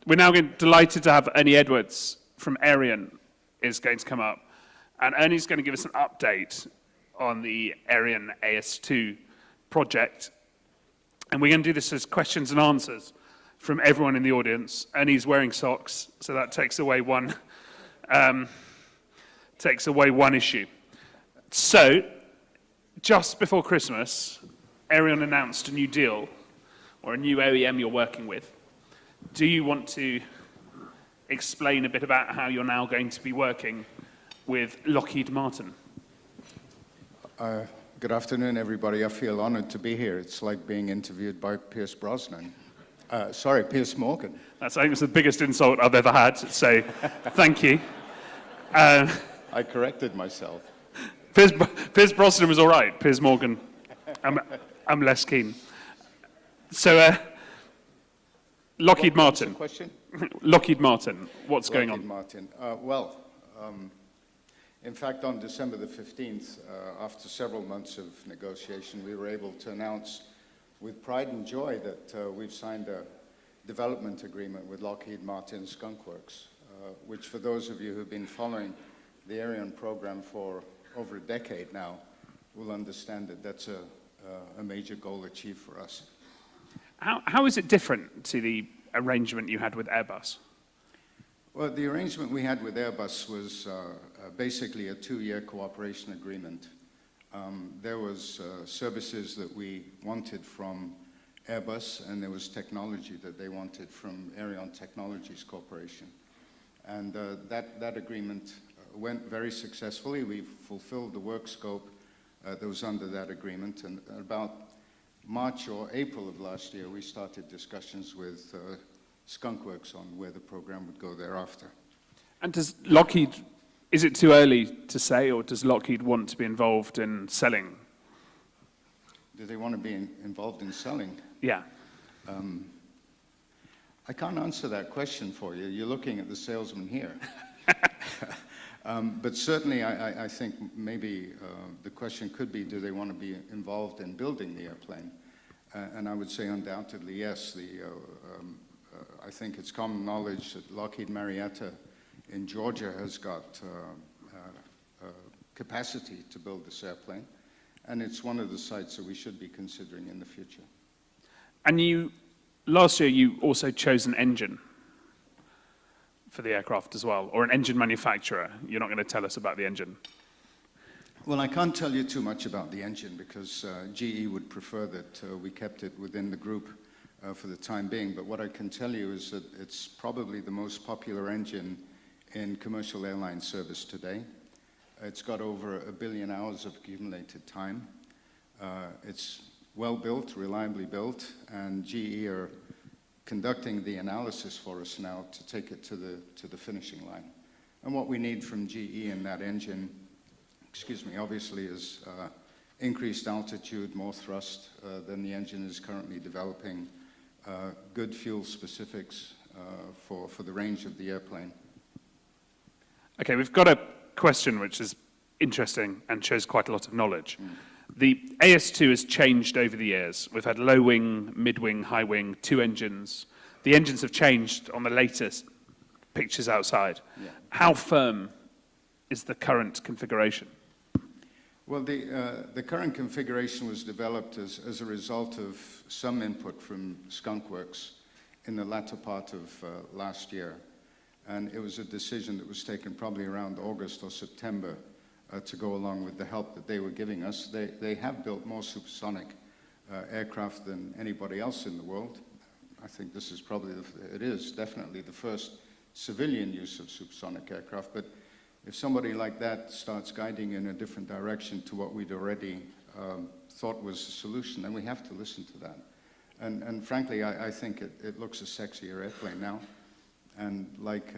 We're now delighted to have Ernest Edwards from Aerion is going to come up. And Ernie's going to give us an update on the Aerion AS2 project. And we're going to do this as questions and answers from everyone in the audience. Ernie's wearing socks, so that takes away one issue. So, just before Christmas, Aerion announced a new deal, or a new OEM you're working with. Do you want to explain a bit about how you're now going to be working with Lockheed Martin? Good afternoon, everybody. I feel honored to be here. It's like being interviewed by Pierce Brosnan. Pierce Morgan. I think it's the biggest insult I've ever had, so thank you. I corrected myself. Pierce Brosnan was all right. Piers Morgan, I'm less keen. So, Lockheed Martin. Question? Lockheed Martin, what's going on? Lockheed Martin. In fact, on December the 15th, after several months of negotiation, we were able to announce with pride and joy that we've signed a development agreement with Lockheed Martin Skunk Works, which for those of you who've been following the Aerion program for over a decade now will understand that that's a major goal achieved for us. How is it different to the arrangement you had with Airbus? Well, the arrangement we had with Airbus was basically a 2-year cooperation agreement. There was services that we wanted from Airbus, and there was technology that they wanted from Aerion Technologies Corporation. And that agreement went very successfully. We fulfilled the work scope that was under that agreement, and about March or April of last year, we started discussions with Skunk Works on where the program would go thereafter. And does Lockheed, is it too early to say, or does Lockheed want to be involved in selling? Do they want to be involved in selling? Yeah. I can't answer that question for you. You're looking at the salesman here. But certainly, I think maybe the question could be, do they want to be involved in building the airplane? And I would say undoubtedly yes. I think it's common knowledge that Lockheed Marietta in Georgia has got capacity to build this airplane, and it's one of the sites that we should be considering in the future. And last year you also chose an engine for the aircraft as well, or an engine manufacturer. You're not going to tell us about the engine. Well, I can't tell you too much about the engine because GE would prefer that we kept it within the group for the time being. But what I can tell you is that it's probably the most popular engine in commercial airline service today. It's got over 1 billion hours of accumulated time. It's well built, reliably built, and GE are conducting the analysis for us now to take it to the finishing line. And what we need from GE in that engine, obviously is increased altitude, more thrust than the engine is currently developing, good fuel specifics for the range of the airplane. Okay, we've got a question which is interesting and shows quite a lot of knowledge. The AS2 has changed over the years. We've had low wing, mid wing, high wing, 2 engines. The engines have changed on the latest pictures outside. Yeah. How firm is the current configuration? Well, the current configuration was developed as a result of some input from Skunk Works in the latter part of last year. And it was a decision that was taken probably around August or September to go along with the help that they were giving us. They have built more supersonic aircraft than anybody else in the world. I think this is probably, it is definitely the first civilian use of supersonic aircraft. But if somebody like that starts guiding in a different direction to what we'd already thought was the solution, then we have to listen to that. And frankly, I think it looks a sexier airplane now. And like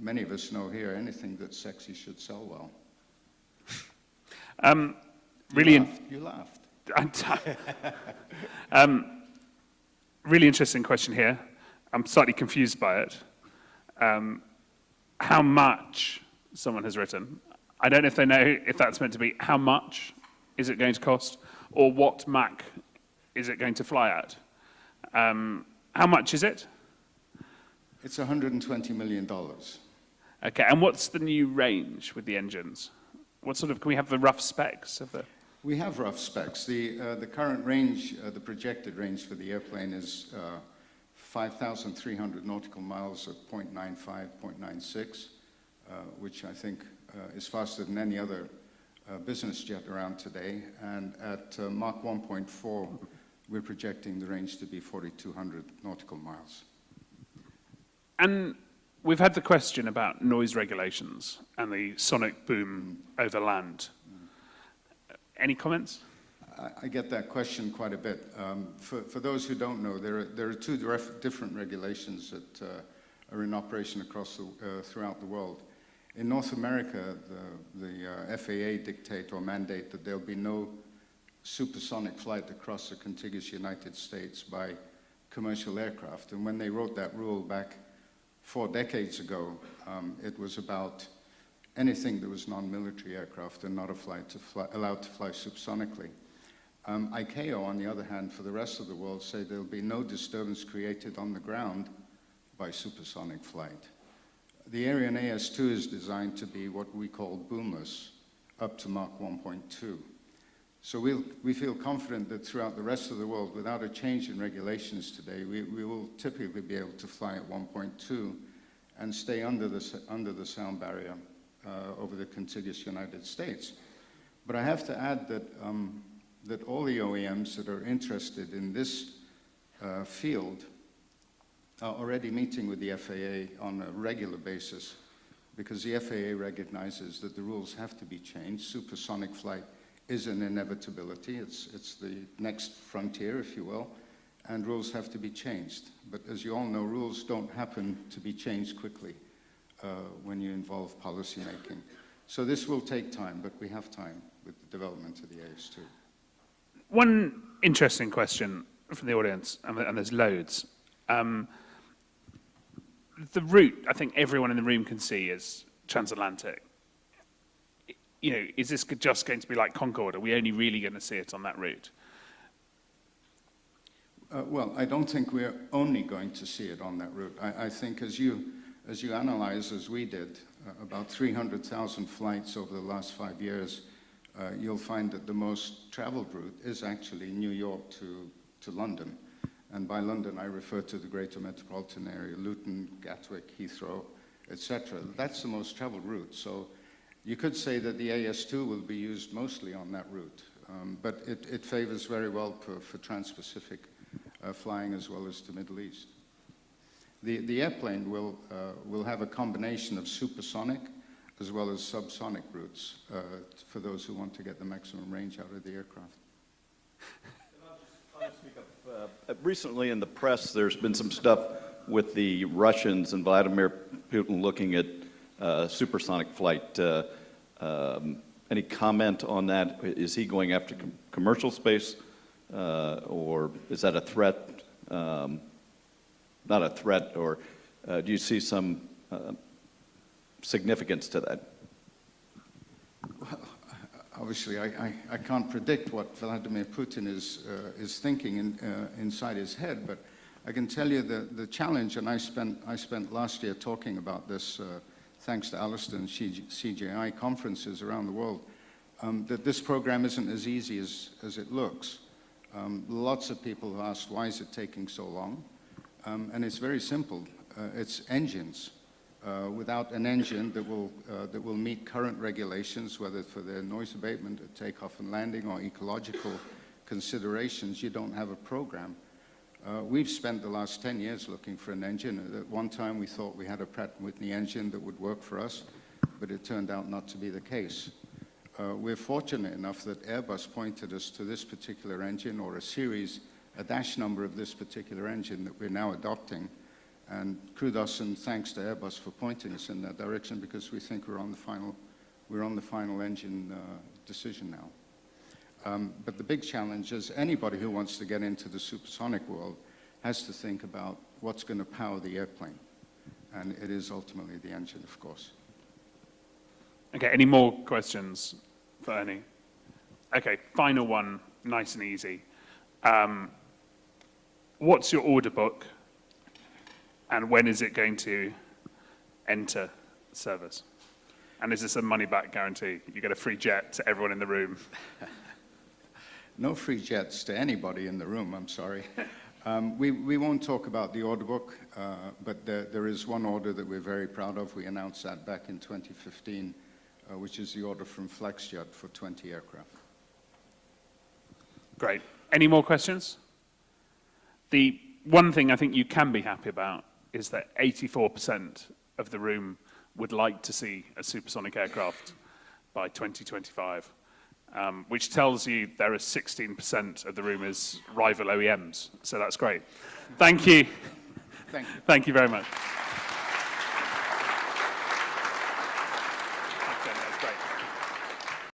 many of us know here, anything that's sexy should sell well. You laughed. Really interesting question here. I'm slightly confused by it. How much someone has written. I don't know if they know if that's meant to be how much is it going to cost, or what Mach is it going to fly at. How much is it? It's $120 million. Okay, and what's the new range with the engines? What sort of, can we have the rough specs of the... We have rough specs. The current range, the projected range for the airplane is 5,300 nautical miles at 0.95, 0.96, which I think is faster than any other business jet around today. And at Mach 1.4, we're projecting the range to be 4,200 nautical miles. And we've had the question about noise regulations and the sonic boom over land. Any comments? I get that question quite a bit. For those who don't know, there are two different regulations that are in operation across throughout the world. In North America, the FAA dictate or mandate that there'll be no supersonic flight across the contiguous United States by commercial aircraft. And when they wrote that rule back 4 decades ago, it was about anything that was non-military aircraft and not allowed to fly supersonically. ICAO, on the other hand, for the rest of the world, say there'll be no disturbance created on the ground by supersonic flight. The Aerion AS2 is designed to be what we call boomless, up to Mach 1.2. So we feel confident that throughout the rest of the world, without a change in regulations today, we will typically be able to fly at 1.2 and stay under the sound barrier over the contiguous United States. But I have to add that, that all the OEMs that are interested in this field are already meeting with the FAA on a regular basis, because the FAA recognizes that the rules have to be changed. Supersonic flight is an inevitability. It's the next frontier, if you will, and rules have to be changed. But as you all know, rules don't happen to be changed quickly when you involve policy making. So this will take time, but we have time with the development of the AS2. One interesting question from the audience, and there's loads. The route, I think everyone in the room can see, is transatlantic. You know, is this just going to be like Concorde? Are we only really going to see it on that route? Well, I don't think we're only going to see it on that route. I think as you analyze, as we did, about 300,000 flights over the last 5 years, you'll find that the most traveled route is actually New York to London. And by London, I refer to the greater metropolitan area, Luton, Gatwick, Heathrow, etc. That's the most traveled route. So you could say that the AS2 will be used mostly on that route, but it favors very well for trans-Pacific flying as well as the Middle East. The airplane will have a combination of supersonic as well as subsonic routes for those who want to get the maximum range out of the aircraft. I'll speak up. Recently in the press, there's been some stuff with the Russians and Vladimir Putin looking at supersonic flight. Any comment on that? Is he going after commercial space, or is that a threat? Not a threat, or do you see some significance to that? Well, obviously, I can't predict what Vladimir Putin is thinking inside his head, but I can tell you the challenge, and I spent last year talking about this, thanks to Alistair and CGI conferences around the world, that this program isn't as easy as it looks. Lots of people have asked, why is it taking so long? And it's very simple. It's engines. Without an engine that will meet current regulations, whether for their noise abatement at takeoff and landing or ecological considerations, you don't have a program. We've spent the last 10 years looking for an engine. At one time, we thought we had a Pratt & Whitney engine that would work for us, but it turned out not to be the case. We're fortunate enough that Airbus pointed us to this particular engine, or a dash number of this particular engine that we're now adopting. And kudos and thanks to Airbus for pointing us in that direction, because we think we're on the final engine decision now. But the big challenge is anybody who wants to get into the supersonic world has to think about what's going to power the airplane. And it is ultimately the engine, of course. Okay, any more questions for Ernie? Okay, final one, nice and easy. What's your order book? And when is it going to enter service? And is this a money-back guarantee? You get a free jet to everyone in the room. No free jets to anybody in the room, I'm sorry. We won't talk about the order book, but there is one order that we're very proud of. We announced that back in 2015, which is the order from FlexJet for 20 aircraft. Great. Any more questions? The one thing I think you can be happy about is that 84% of the room would like to see a supersonic aircraft by 2025, which tells you there are 16% of the room is rival OEMs. So that's great. Thank you. Thank you. Thank you very much.